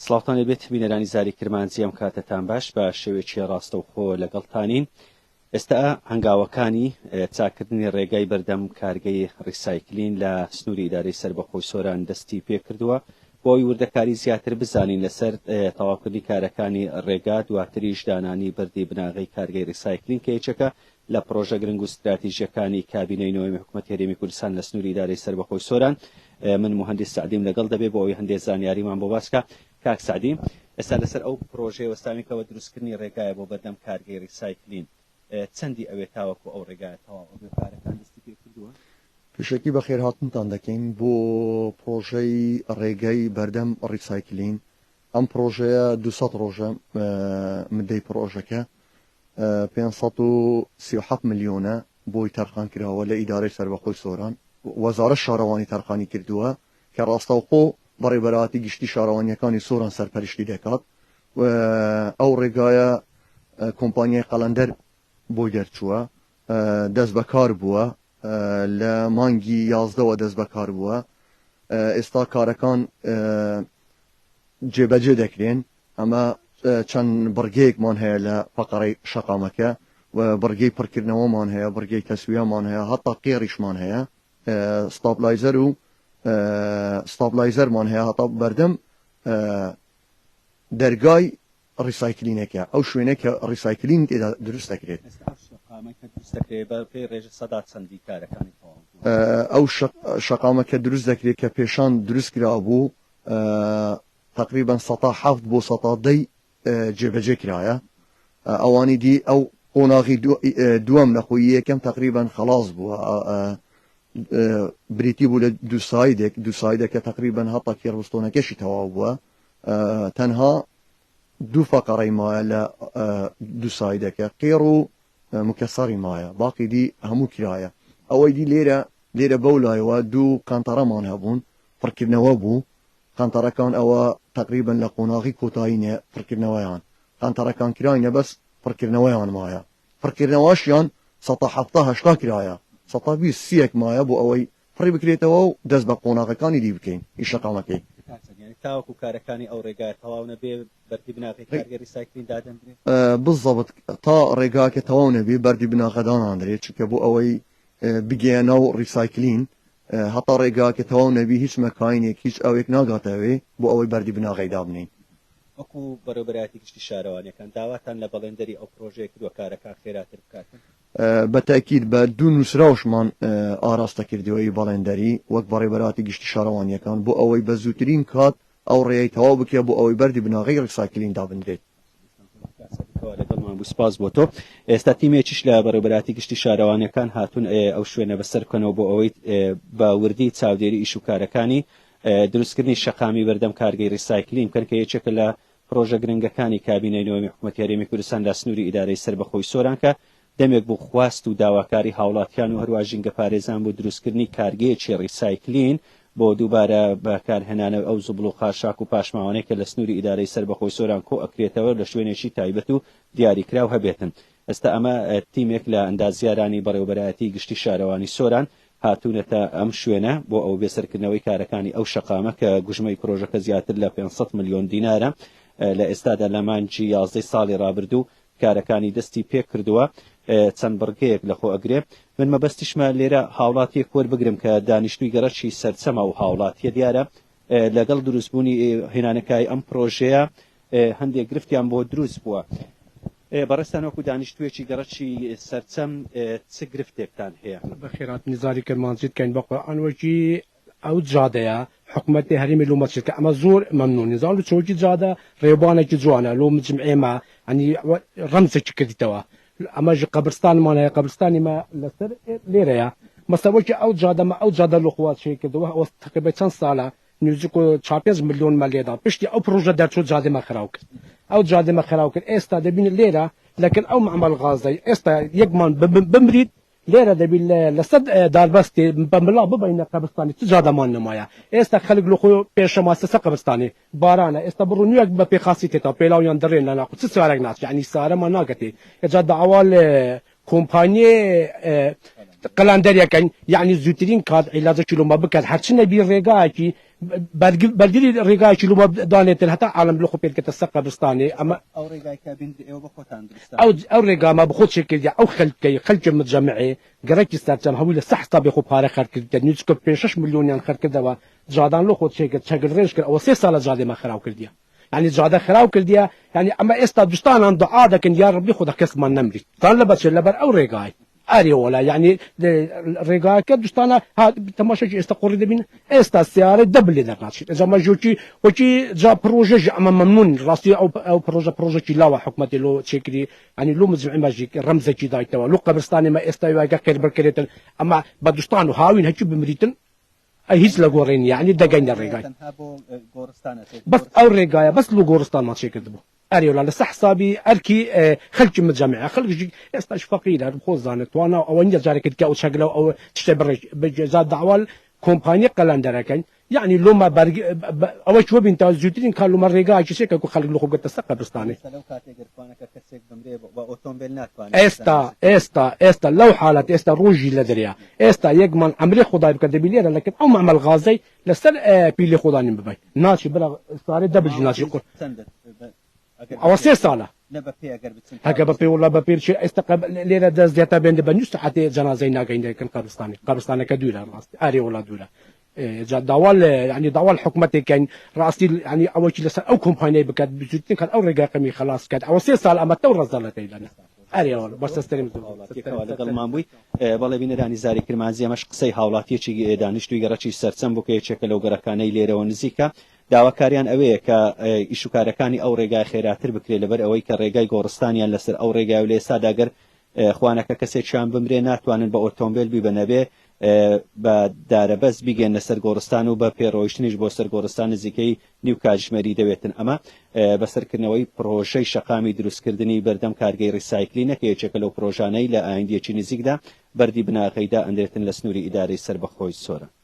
سڵاوتان لەبێت بینەرانی زاری کرمانجی ئەم کاتتان باش بە شێوەیەکی ڕاستەوخۆ لەگەڵتانین. ئێستا هەنگاوەکانی چاکردنی ڕێگای بەردەم کارگەی ڕیسایکلین لە سنووری ئیدارەی سەربەخۆی سۆران دەستی پێ کردووە بۆی وردەکاری زیاتر بزانین لەسەر تەواوکردنی کارەکانی ڕێگا دواتریش دانانی بەردی بناغی کارگەی ڕیسایکلین کە یەکێکە لە پرۆژە گرنگ و استراتیژیەکانی کابینەی نوێی حکوومەت هێرێمی کوردستان لە سنووری ئیدارەی سەربەخۆی سۆران. من مهندس سعدیم لەگەڵ دەبێت بۆ ئەوەی هەندێک زانیاریمان بۆ باسکە. کاک سعدی، ئێستا لەسەر ئەو پرۆژەی وەستامیکەوە دروستکردنی ڕێگایە بۆ بەردەم کارگەی ڕیسایکلین چەندی ئەوێ تاوەکو ئەو ڕێگایە تەواو کارەکان دەستی پێ کردووە؟ پێشەکی بەخێر هاتنتان دەکەین بۆ پرۆژەی ڕێگەی بەردەم ڕیسایکلین. ئەم پرۆژەیە 200 ڕۆژە مدەی پرۆژەکە 537 ملیۆنە بۆی تەرخان کراوە لە ئیدارەی سەربەخۆی سۆران. وەزارە شارەوانی تەرخانی کردووە کە ڕاستەوخۆ بەڕێبەراتی گشتی شارەوانیەکانی سۆران سەرپەرشتی دەکات. ئەو ڕێگایە کۆمپانیای قەلەندەر بۆی دەرچووە، دەست بەکار بووە، لە مانگی 11ەوە دەست بەکار بووە. ئێستا کارەکان جێبەجێ دەکرێن. ئەمە چەند بڕگەیەکمان هەیە لە فەقەڕەی شەقامەکە و بڕگەی پڕکردنەوەمان هەیە، بڕگەی تەسویەمان هەیە، هەتا قێڕیشمان هەیە، ستابلایزەر و ستابلایزەرمان هەیە، هەتا بەردەم دەرگای ڕیسایکلینێکە، ئەو شوێنە کە ڕیسایکلین تێدا دروست دەکرێت. ئەو شەقامەکە دروست دەکرێت کە پێشان دروست کرا بوو تقریبا 107 بۆ 110 جێبەجێ کرایە. ئەوانی دی ئەو قۆناغی دووەم لە خۆی یەکەم تقریبا خلاص بووە، بریتی بوو لە دو سایدێکە تقریبا هەتا کێڕستۆنەکەشی تەواو بووە. تەنها دوو فەقەڕەی مایە لە دو سایدەکە، قێڕ و مکەسەری مایە، باقی دی هەموو کرایە. ئەوەی دی لێرە بەو لایەوە دوو قەنتەرەمان هەبوون، پڕکردنەوە بوو. قەنتەرەکان ئەوە تقریبا لە قۆناغی کۆتایینە پڕکردنەوەیان، قەنتەرەکان کراینە بەس پڕکردنەوەیان مایە. پڕکردنەوەشیان 170 کرایە، 120 مایە بۆ ئەوەی پڕی بکرێتەوە و دەست بە قۆناغەکانی دی بکەین ئیشەقامەکەی. تاوەکو کارەکانی ئەو ڕێگای تەواو نەبێ بەردی بناغی کارگەی ڕیسایکلین دادەنرێت؟ بزەبت تا ڕێگاکە تەواو نەبێ بەردی بناغەداناندرێت، چونکە بۆ ئەوەی بگەێنە و ڕیسایکلین هەتا ڕێگاکە تەواو نەبی هیچ مەکانێک هیچ ئەوێک ناگاتەوێ بۆ ئەوەی بەردی بناغی دابنین. وەکو بەڕێوەبەرایەتی گشتی شارەوانیەکان داواتان لە بەڵێندەری ئەو پرۆژەیە کردووە کارەکان خێراتر بکاتن؟ بەتاکید بە دوو نووسراوشمان ئاراستە کردەوەی بەڵێندەری وەک بەڕێوەبەراتی گشتی شارەوانیەکان بۆ ئەوەی بە زووترین کات ئەو ڕێی تەواو بکە بۆ ئەوەی بەردی بناغی ڕیسایکلین دابنرێت. لەگەڵمان بوو، سپاس بۆ تۆ. ئێستا تیمێکیش لە بەڕێوەبەراتی گشتی شارەوانیەکان هاتوون ئەو شوێنە بەسەر بکەنەوە بۆ ئەوەی بە وردی چاودێری ئیش و کارەکانی دروستکردنی شەقامی بەردەم کارگەی ڕیسایکلین بکەن کە یەکێکە لە پرۆژە گرنگەکانی کابینەی نوێی حکوومەت هێرێمی کوردستان لە سنووری ئیدارەی سەربەخۆی سۆران کە دەمێک بۆ خواست و داواکاری هاوڵاتیان و هەروە ژینگە پارێزان بۆ دروستکردنی کارگەیەکی ڕیسایکلین بۆ دووبارە بەکارهێنانە ئەو زوبڵ و خاشاک و پاشماوانەی کە لە سنووری ئیدارەی سەربەخۆی سۆران کۆ ئەکرێتەوە لە شوێنێکی تایبەت و دیاریکراو هەبێتن. ئێستا ئەمە تیمێک لە ئەندازیارانی بەڕێوەبەرایەتی گشتی شارەوانی سۆران هاتوونەتە ئەم شوێنە بۆ ئەو بێسەرکردنەوەی کارەکانی ئەو شەقامە کە گوژمەی پرۆژەکە زیاتر لە 500 ملیۆن دینارە لە ئێستادا لە مانگی 11 ساڵی ڕابردوو کارەکانی دەستی پێ کردووە. چەند بڕگەیەک لەخۆ ئەگرێ. من مەبەستیشمە لێرە هاوڵاتیەک وەربگرم کە دانیشتووی گەڕەکی سەرچەمە و هاوڵاتیە دیارە لەگەڵ دروستبوونی هێنانەکەی ئەم پرۆژەیە هەندێک گرفتیان بۆ دروست بووە. بەڕێستان وەکو دانیشتوویەکی گەڕەکی سەرچەم چ گرفتێکتان هەیە؟ بەخێرات نزاری کرمانجیت کەین بە قورئانوەکی ئەو جادەیە حکوومەتی هەرێمی لۆ مەچێتکە ئەمە زۆر مەمنون نزار و چۆکی جادە ڕێوانێکی جوانە لۆ مجمعێمە ئەنی ڕەمزێکی کردیتەوە. ئەمە ژ قەبرستانمان هەیە، قەبرستانی مە لەسەر لێرەیە مەسەوەکی ئەو جادەمە ئەو جادە لەخوا چێ کردەوە ئەوە تقریبا چەند ساڵە نزیک و 4-5 ملیۆن مەلێدا پشتی ئەو پرۆژە دەرچوو جادەمە خراو کرد، ئەو جادەمە خراو کرد. ئێستا دەبینێت لێرە لەکن ئەو معمەل غازەی ئێستا یەکمان بمرید لێرە دەبین لەسەد داربەستی بەملا ببینە قەبرستانی چ جادەمان نمایە. ئێستا خەلک لە خۆی پێشەما سەسە قەبرستانی بارانە ئێستا بڕونیەک بە پێخاسی تێتا پێلاویان دەڕێن لە ناخ چ سوارێک ناچ یعنی سارەمان ناگەتی ئێجا داوال کۆمپانیێ قلاندريا كان يعني زوترين كاد علاج كيلو ما بكال حرشنا بي ريغاكي بلدي ريغاكي لو ما دانيت حتى عالم لو خبيت كتسقى بستاني اما او ريغاي كابين او بخوتان او ريغا ما بخوت شكل او خلك متجمعي قريت استرجم هويل صح طبي خو باري خرك نيسكو 5 مليون يعني خرك دابا جادان لو خود شكل ريش او 6 سال جادي ما خراو كرديا يعني جاده خراو كرديا يعني اما استا دستان عند عاده كان يا ربي خذ كاس ما نمري طلبت شلبر او ريغاي اري ولا يعني ريغاي كدستانا تماشى استقر من استا سياره دبل درناتش اذا ما جوتي وكي جا بروجي اما ممنون راسي او بروجي لا حكمتي لو تشكري يعني لو مزعم ماجيك رمزه كي دايتوا لو قبرستاني ما استا يا كير بركريتن اما بدستان هاوين هكي بمريتن هيز لغورين يعني دقينا الريغاي بس او ريغايا بس لو غورستان ما تشكدبو اري ولا صح حسابي اركي خلج متجمع خلج استاش فقير هذا خوزان وانا او انجا جارك كاو شغله او تشتبر بجزاء دعوال كومباني قلاندرا كان يعني لو ما برج او شو بنت زوتين كانوا ما ريغاي شي كو خلق لو خو تسقى بستاني استا لو حالت استا روجي لدريا استا يجمن عمري خداي بكدبيلير لكن او معمل غازي لسن بيلي خداني بباي ناشي بلا صار دبل ناشي او 6 ساله هكا ببي ولا ببي شي استقبل ليله داز ديتا بين بنيست حتى جنازينا كاين كان قبرستاني كدوله اري ولا دوله داوال يعني داوال حكومتي كان راسي يعني اول شيء او كومباني بكات بجوتين كان او رقاقمي خلاص كات او 6 سال اما تو رزلتي لنا اري ولا بس استلم لەگەڵ مامبووی بەڵێ بینەرانی زاری کرمانزی ئەمەش قسەی هاوڵاتیەکی دانیشتووی گەڕەکی سەرچەم بوو کە یەکێکە لەو گەڕەکانەی لێرەوە نزیکە داواکاریان ئەوەیە کە ئیشوکارەکانی ئەو ڕێگای خێراتر بکرێت لەبەر ئەوەی کە ڕێگای گۆڕستانیان لەسەر ئەو ڕێگای و لە ئێستادا گەر خوانەکە کەسێکیان بمرێ ناتوانن بە ئۆتۆمبیل بیبەنەبێ بە دارەبەس بیگەن لەسەر گۆڕستان و بە پێڕۆیشتنیش بۆ سەر گۆڕستان نزیکەی نیو کاتژمێری دەوێتن ئەمە بەسەرکردنەوەی پرۆژەی شەقامی دروستکردنی بەردەم کارگەی ڕیسایکلینەکە یەکێکە لەو پرۆژانەی لە ئایندیەکی نزیکدا بەردی بناغەیدا ئەندێتن لە سنووری ئیدارەی سەربەخۆی سۆرە.